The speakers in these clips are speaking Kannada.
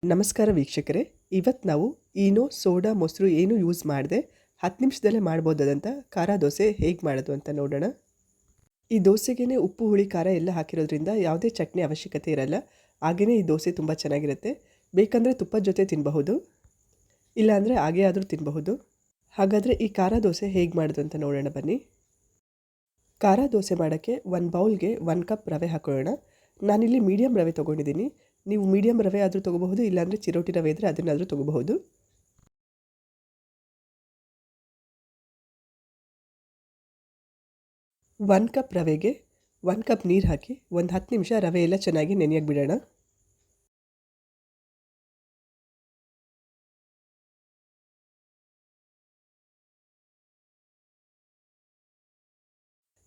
ನಮಸ್ಕಾರ ವೀಕ್ಷಕರೇ, ಇವತ್ತು ನಾವು ಈನೋ ಸೋಡಾ ಮೊಸರು ಏನು ಯೂಸ್ ಮಾಡದೆ 10 ನಿಮಿಷದಲ್ಲೇ ಮಾಡ್ಬೋದಾದಂಥ ಖಾರ ದೋಸೆ ಹೇಗೆ ಮಾಡೋದು ಅಂತ ನೋಡೋಣ. ಈ ದೋಸೆಗೇ ಉಪ್ಪು ಹುಳಿ ಖಾರ ಎಲ್ಲ ಹಾಕಿರೋದ್ರಿಂದ ಯಾವುದೇ ಚಟ್ನಿ ಅವಶ್ಯಕತೆ ಇರಲ್ಲ. ಹಾಗೆಯೇ ಈ ದೋಸೆ ತುಂಬ ಚೆನ್ನಾಗಿರುತ್ತೆ. ಬೇಕಂದರೆ ತುಪ್ಪದ ಜೊತೆ ತಿನ್ನಬಹುದು, ಇಲ್ಲಾಂದರೆ ಹಾಗೆ ಆದರೂ ತಿನ್ನಬಹುದು. ಹಾಗಾದರೆ ಈ ಖಾರ ದೋಸೆ ಹೇಗೆ ಮಾಡೋದು ಅಂತ ನೋಡೋಣ ಬನ್ನಿ. ಖಾರ ದೋಸೆ ಮಾಡೋಕ್ಕೆ ಒಂದು ಬೌಲ್ಗೆ 1 ಕಪ್ ರವೆ ಹಾಕೊಳ್ಳೋಣ. ನಾನಿಲ್ಲಿ ಮೀಡಿಯಮ್ ರವೆ ತೊಗೊಂಡಿದ್ದೀನಿ. ನೀವು ಮೀಡಿಯಮ್ ರವೆ ಆದರೂ ತೊಗೋಬಹುದು, ಇಲ್ಲಾಂದರೆ ಚಿರೋಟಿ ರವೆ ಇದ್ದರೆ ಅದನ್ನಾದರೂ ತೊಗೋಬಹುದು. ಒಂದು ಕಪ್ ರವೆಗೆ 1 ಕಪ್ ನೀರು ಹಾಕಿ ಒಂದು 10 ನಿಮಿಷ ರವೆ ಎಲ್ಲ ಚೆನ್ನಾಗಿ ನೆನೆಯಕ್ಕೆ ಬಿಡೋಣ.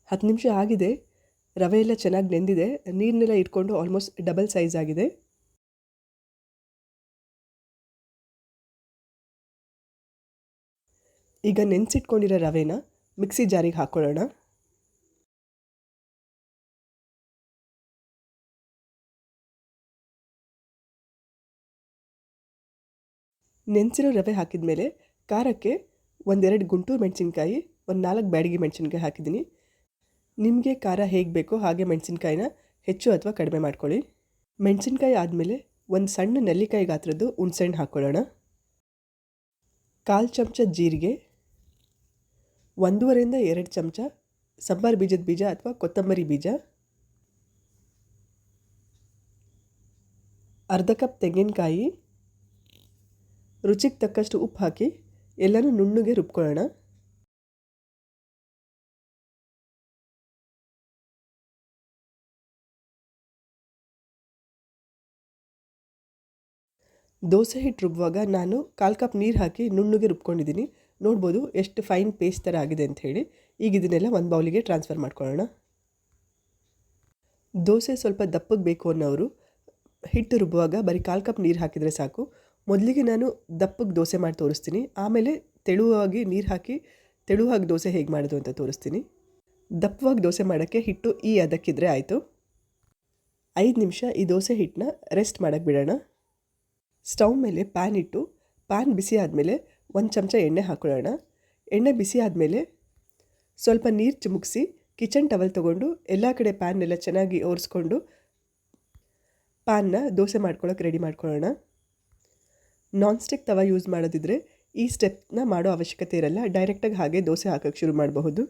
ಹತ್ತು ನಿಮಿಷ ಆಗಿದೆ, ರವೆ ಎಲ್ಲ ಚೆನ್ನಾಗಿ ನೆಂದಿದೆ. ನೀರನ್ನೆಲ್ಲ ಇಟ್ಕೊಂಡು ಆಲ್ಮೋಸ್ಟ್ ಡಬಲ್ ಸೈಜ್ ಆಗಿದೆ. ಈಗ ನೆನೆಸಿಟ್ಕೊಂಡಿರೋ ರವೆನ ಮಿಕ್ಸಿ ಜಾರಿಗೆ ಹಾಕ್ಕೊಳ್ಳೋಣ. ನೆನೆಸಿರೋ ರವೆ ಹಾಕಿದ ಮೇಲೆ ಖಾರಕ್ಕೆ 1-2 ಗುಂಟೂರು ಮೆಣಸಿನ್ಕಾಯಿ, ಒಂದು 4 ಬ್ಯಾಡಗಿ ಮೆಣಸಿನ್ಕಾಯಿ ಹಾಕಿದ್ದೀನಿ. ನಿಮಗೆ ಖಾರ ಹೇಗೆ ಬೇಕೋ ಹಾಗೆ ಮೆಣಸಿನ್ಕಾಯಿನ ಹೆಚ್ಚು ಅಥವಾ ಕಡಿಮೆ ಮಾಡ್ಕೊಳ್ಳಿ. ಮೆಣಸಿನ್ಕಾಯಿ ಆದಮೇಲೆ ಒಂದು ಸಣ್ಣ ನೆಲ್ಲಿಕಾಯಿ ಗಾತ್ರದ್ದು ಹುಣಸೆಹಣ್ಣು ಹಾಕ್ಕೊಳ್ಳೋಣ. 1/4 ಚಮಚ ಜೀರಿಗೆ, 1.5-2 ಚಮಚ ಸಂಬಾರ ಬೀಜದ ಬೀಜ ಅಥವಾ ಕೊತ್ತಂಬರಿ ಬೀಜ, ಅರ್ಧ ಕಪ್ ತೆಂಗಿನಕಾಯಿ, ರುಚಿಗೆ ತಕ್ಕಷ್ಟು ಉಪ್ಪು ಹಾಕಿ ಎಲ್ಲನೂ ನುಣ್ಣಗೆ ರುಬ್ಕೊಳ್ಳೋಣ. ದೋಸೆ ಹಿಟ್ಟು ರುಬ್ಬುವಾಗ ನಾನು 1/4 ಕಪ್ ನೀರು ಹಾಕಿ ನುಣ್ಣಗೆ ರುಬ್ಕೊಂಡಿದ್ದೀನಿ. ನೋಡ್ಬೋದು ಎಷ್ಟು ಫೈನ್ ಪೇಸ್ಟ್ ಥರ ಆಗಿದೆ ಅಂತ ಹೇಳಿ. ಈಗ ಇದನ್ನೆಲ್ಲ ಒಂದು ಬೌಲಿಗೆ ಟ್ರಾನ್ಸ್ಫರ್ ಮಾಡ್ಕೊಳ್ಳೋಣ. ದೋಸೆ ಸ್ವಲ್ಪ ದಪ್ಪಗೆ ಬೇಕು ಅನ್ನೋರು ಹಿಟ್ಟು ರುಬ್ಬುವಾಗ ಬರೀ 1/4 ಕಪ್ ನೀರು ಹಾಕಿದರೆ ಸಾಕು. ಮೊದಲಿಗೆ ನಾನು ದಪ್ಪಗೆ ದೋಸೆ ಮಾಡಿ ತೋರಿಸ್ತೀನಿ, ಆಮೇಲೆ ತೆಳುವಾಗಿ ನೀರು ಹಾಕಿ ತೆಳುವಾಗಿ ದೋಸೆ ಹೇಗೆ ಮಾಡೋದು ಅಂತ ತೋರಿಸ್ತೀನಿ. ದಪ್ಪವಾಗಿ ದೋಸೆ ಮಾಡೋಕ್ಕೆ ಹಿಟ್ಟು ಈ ಅದಕ್ಕಿದ್ರೆ ಆಯಿತು. 5 ನಿಮಿಷ ಈ ದೋಸೆ ಹಿಟ್ಟನ್ನ ರೆಸ್ಟ್ ಮಾಡೋಕ್ಕೆ ಬಿಡೋಣ. ಸ್ಟವ್ ಮೇಲೆ ಪ್ಯಾನ್ ಇಟ್ಟು ಪ್ಯಾನ್ ಬಿಸಿ ಆದಮೇಲೆ 1 ಚಮಚ ಎಣ್ಣೆ ಹಾಕೊಳ್ಳೋಣ. ಎಣ್ಣೆ ಬಿಸಿ ಆದಮೇಲೆ ಸ್ವಲ್ಪ ನೀರು ಚಿಮುಕಿಸಿ ಕಿಚನ್ ಟವಲ್ ತೊಗೊಂಡು ಎಲ್ಲ ಕಡೆ ಪ್ಯಾನ್ನೆಲ್ಲ ಚೆನ್ನಾಗಿ ಒರೆಸ್ಕೊಂಡು ಪ್ಯಾನ್ನ ದೋಸೆ ಮಾಡ್ಕೊಳ್ಳೋಕೆ ರೆಡಿ ಮಾಡ್ಕೊಳ್ಳೋಣ. ನಾನ್ ಸ್ಟಿಕ್ ತವ ಯೂಸ್ ಮಾಡೋದಿದ್ರೆ ಈ ಸ್ಟೆಪ್ನ ಮಾಡೋ ಅವಶ್ಯಕತೆ ಇರಲ್ಲ, ಡೈರೆಕ್ಟಾಗಿ ಹಾಗೆ ದೋಸೆ ಹಾಕೋಕ್ಕೆ ಶುರು ಮಾಡಬಹುದು.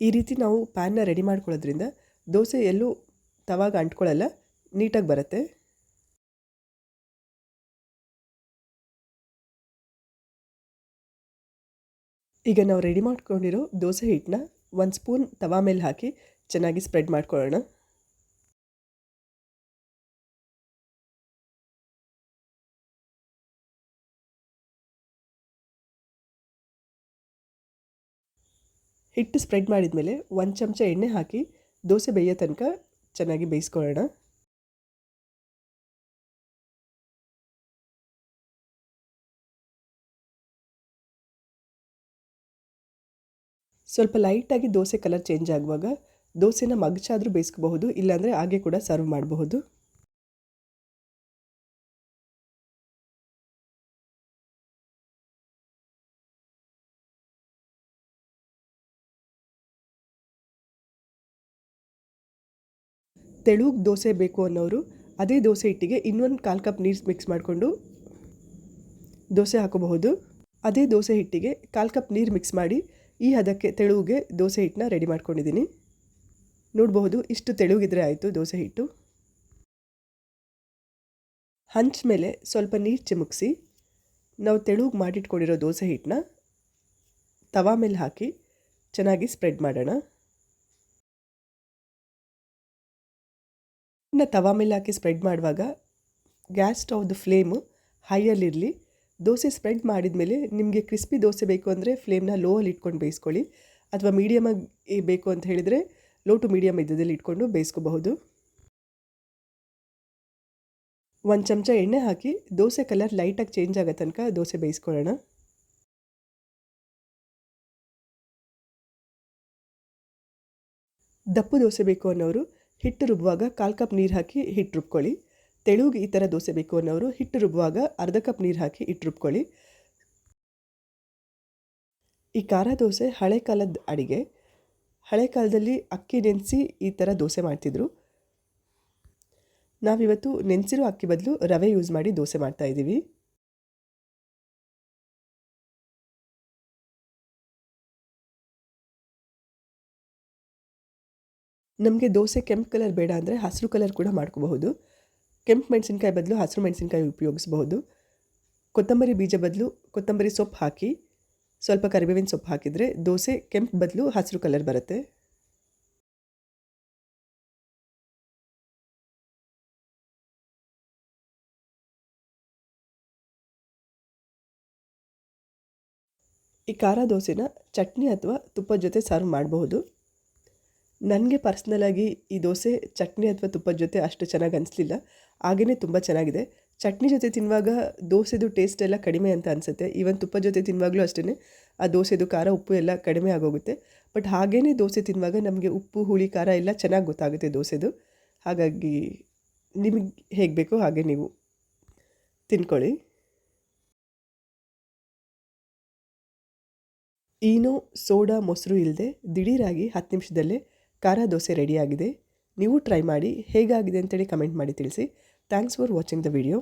ಈ ರೀತಿ ನಾವು ಪ್ಯಾನ್ನ ರೆಡಿ ಮಾಡ್ಕೊಳ್ಳೋದ್ರಿಂದ ದೋಸೆ ಎಲ್ಲೂ ತವಾಗ ಅಂಟ್ಕೊಳ್ಳಲ್ಲ, ನೀಟಾಗಿ ಬರುತ್ತೆ. ಈಗ ನಾವು ರೆಡಿ ಮಾಡ್ಕೊಂಡಿರೋ ದೋಸೆ ಹಿಟ್ಟನ್ನ 1 ಸ್ಪೂನ್ ತವಾ ಮೇಲೆ ಹಾಕಿ ಚೆನ್ನಾಗಿ ಸ್ಪ್ರೆಡ್ ಮಾಡ್ಕೊಳ್ಳೋಣ. ಹಿಟ್ಟು ಸ್ಪ್ರೆಡ್ ಮಾಡಿದ ಮೇಲೆ 1 ಚಮಚ ಎಣ್ಣೆ ಹಾಕಿ ದೋಸೆ ಬೇಯೋ ತನಕ ಚೆನ್ನಾಗಿ ಬೇಯಿಸ್ಕೊಳ್ಳೋಣ. ಸ್ವಲ್ಪ ಲೈಟಾಗಿ ದೋಸೆ ಕಲರ್ ಚೇಂಜ್ ಆಗುವಾಗ ದೋಸೆನ ಮಗಚಾದರೂ ಬೇಯಿಸ್ಕೋಬಹುದು, ಇಲ್ಲಾಂದರೆ ಹಾಗೆ ಕೂಡ ಸರ್ವ್ ಮಾಡಬಹುದು. ತೆಳುಗೆ ದೋಸೆ ಬೇಕು ಅನ್ನೋರು ಅದೇ ದೋಸೆ ಹಿಟ್ಟಿಗೆ ಇನ್ನೊಂದು 1/4 ಕಪ್ ನೀರು ಮಿಕ್ಸ್ ಮಾಡಿಕೊಂಡು ದೋಸೆ ಹಾಕೋಬಹುದು. ಅದೇ ದೋಸೆ ಹಿಟ್ಟಿಗೆ 1/4 ಕಪ್ ನೀರು ಮಿಕ್ಸ್ ಮಾಡಿ ಈ ಹದಕ್ಕೆ ತೆಳುವಿಗೆ ದೋಸೆ ಹಿಟ್ಟನ್ನ ರೆಡಿ ಮಾಡ್ಕೊಂಡಿದ್ದೀನಿ. ನೋಡಬಹುದು ಇಷ್ಟು ತೆಳುಗಿದ್ರೆ ಆಯಿತು ದೋಸೆ ಹಿಟ್ಟು. ಹಂಚ ಮೇಲೆ ಸ್ವಲ್ಪ ನೀರು ಚಿಮುಕಿಸಿ ನಾವು ತೆಳುಗೆ ಮಾಡಿಟ್ಕೊಂಡಿರೋ ದೋಸೆ ಹಿಟ್ಟನ್ನ ತವಾ ಮೇಲೆ ಹಾಕಿ ಚೆನ್ನಾಗಿ ಸ್ಪ್ರೆಡ್ ಮಾಡೋಣ. ಇನ್ನು ತವಾ ಮೇಲೆ ಹಾಕಿ ಸ್ಪ್ರೆಡ್ ಮಾಡುವಾಗ ಗ್ಯಾಸ್ ಸ್ಟವ್ದು ಫ್ಲೇಮು ಹೈಯಲ್ಲಿರಲಿ. ದೋಸೆ ಸ್ಪ್ರೆಡ್ ಮಾಡಿದ ಮೇಲೆ ನಿಮಗೆ ಕ್ರಿಸ್ಪಿ ದೋಸೆ ಬೇಕು ಅಂದರೆ ಫ್ಲೇಮ್ನ ಲೋವಲ್ಲಿ ಇಟ್ಕೊಂಡು ಬೇಯಿಸ್ಕೊಳ್ಳಿ, ಅಥವಾ ಮೀಡಿಯಮಾಗಿ ಬೇಕು ಅಂತ ಹೇಳಿದರೆ ಲೋ ಟು ಮೀಡಿಯಮ್ ಇದ್ದದಲ್ಲಿ ಇಟ್ಕೊಂಡು ಬೇಯಿಸ್ಕೋಬಹುದು. 1 ಚಮಚ ಎಣ್ಣೆ ಹಾಕಿ ದೋಸೆ ಕಲರ್ ಲೈಟಾಗಿ ಚೇಂಜ್ ಆಗೋ ತನಕ ದೋಸೆ ಬೇಯಿಸ್ಕೊಳ್ಳೋಣ. ದಪ್ಪು ದೋಸೆ ಬೇಕು ಅನ್ನೋರು ಹಿಟ್ಟು ರುಬ್ಬುವಾಗ 1/4 ಕಪ್ ನೀರು ಹಾಕಿ ಹಿಟ್ಟು ರುಬ್ಕೊಳ್ಳಿ. ತೆಳುಗೆ ಈ ಥರ ದೋಸೆ ಬೇಕು ಅನ್ನೋರು ಹಿಟ್ಟು ರುಬ್ಬುವಾಗ ಅರ್ಧ ಕಪ್ ನೀರು ಹಾಕಿ ಹಿಟ್ಟು ರುಬ್ಕೊಳ್ಳಿ. ಈ ಖಾರ ದೋಸೆ ಹಳೆ ಕಾಲದ ಅಡಿಗೆ. ಹಳೆ ಕಾಲದಲ್ಲಿ ಅಕ್ಕಿ ನೆನೆಸಿ ಈ ಥರ ದೋಸೆ ಮಾಡ್ತಿದ್ರು. ನಾವಿವತ್ತು ನೆನೆಸಿರೋ ಅಕ್ಕಿ ಬದಲು ರವೆ ಯೂಸ್ ಮಾಡಿ ದೋಸೆ ಮಾಡ್ತಾಯಿದ್ದೀವಿ. ನಮಗೆ ದೋಸೆ ಕೆಂಪು ಕಲರ್ ಬೇಡ ಅಂದರೆ ಹಸಿರು ಕಲರ್ ಕೂಡ ಮಾಡ್ಕೋಬಹುದು. ಕೆಂಪು ಮೆಣಸಿನ್ಕಾಯಿ ಬದಲು ಹಸಿರು ಮೆಣಸಿನ್ಕಾಯಿ ಉಪಯೋಗಿಸಬಹುದು. ಕೊತ್ತಂಬರಿ ಬೀಜ ಬದಲು ಕೊತ್ತಂಬರಿ ಸೊಪ್ಪು ಹಾಕಿ ಸ್ವಲ್ಪ ಕರಿಬೇವಿನ ಸೊಪ್ಪು ಹಾಕಿದರೆ ದೋಸೆ ಕೆಂಪು ಬದಲು ಹಸಿರು ಕಲರ್ ಬರುತ್ತೆ. ಈ ಖಾರ ದೋಸೆನ ಚಟ್ನಿ ಅಥವಾ ತುಪ್ಪದ ಜೊತೆ ಸರ್ವ್ ಮಾಡಬಹುದು. ನನಗೆ ಪರ್ಸ್ನಲಾಗಿ ಈ ದೋಸೆ ಚಟ್ನಿ ಅಥವಾ ತುಪ್ಪದ ಜೊತೆ ಅಷ್ಟು ಚೆನ್ನಾಗಿ ಅನಿಸ್ಲಿಲ್ಲ. ಹಾಗೆಯೇ ತುಂಬ ಚೆನ್ನಾಗಿದೆ. ಚಟ್ನಿ ಜೊತೆ ತಿನ್ನುವಾಗ ದೋಸೆದು ಟೇಸ್ಟ್ ಎಲ್ಲ ಕಡಿಮೆ ಅಂತ ಅನಿಸುತ್ತೆ. ಈವನ್ ತುಪ್ಪದ ಜೊತೆ ತಿನ್ನುವಾಗಲೂ ಅಷ್ಟೇ ಆ ದೋಸೆದು ಖಾರ ಉಪ್ಪು ಎಲ್ಲ ಕಡಿಮೆ ಆಗೋಗುತ್ತೆ. ಬಟ್ ಹಾಗೇ ದೋಸೆ ತಿನ್ನುವಾಗ ನಮಗೆ ಉಪ್ಪು ಹುಳಿ ಖಾರ ಎಲ್ಲ ಚೆನ್ನಾಗಿ ಗೊತ್ತಾಗುತ್ತೆ ದೋಸೆದು. ಹಾಗಾಗಿ ನಿಮಗೆ ಹೇಗೆ ಬೇಕೋ ಹಾಗೆ ನೀವು ತಿನ್ಕೊಳ್ಳಿ. ಈನೋ ಸೋಡಾ ಮೊಸರು ಇಲ್ಲದೆ ದಿಢೀರಾಗಿ 10 ನಿಮಿಷದಲ್ಲೇ ಖಾರ ದೋಸೆ ರೆಡಿಯಾಗಿದೆ. ನೀವು ಟ್ರೈ ಮಾಡಿ ಹೇಗಾಗಿದೆ ಅಂತೇಳಿ ಕಮೆಂಟ್ ಮಾಡಿ ತಿಳಿಸಿ. Thanks for watching the video.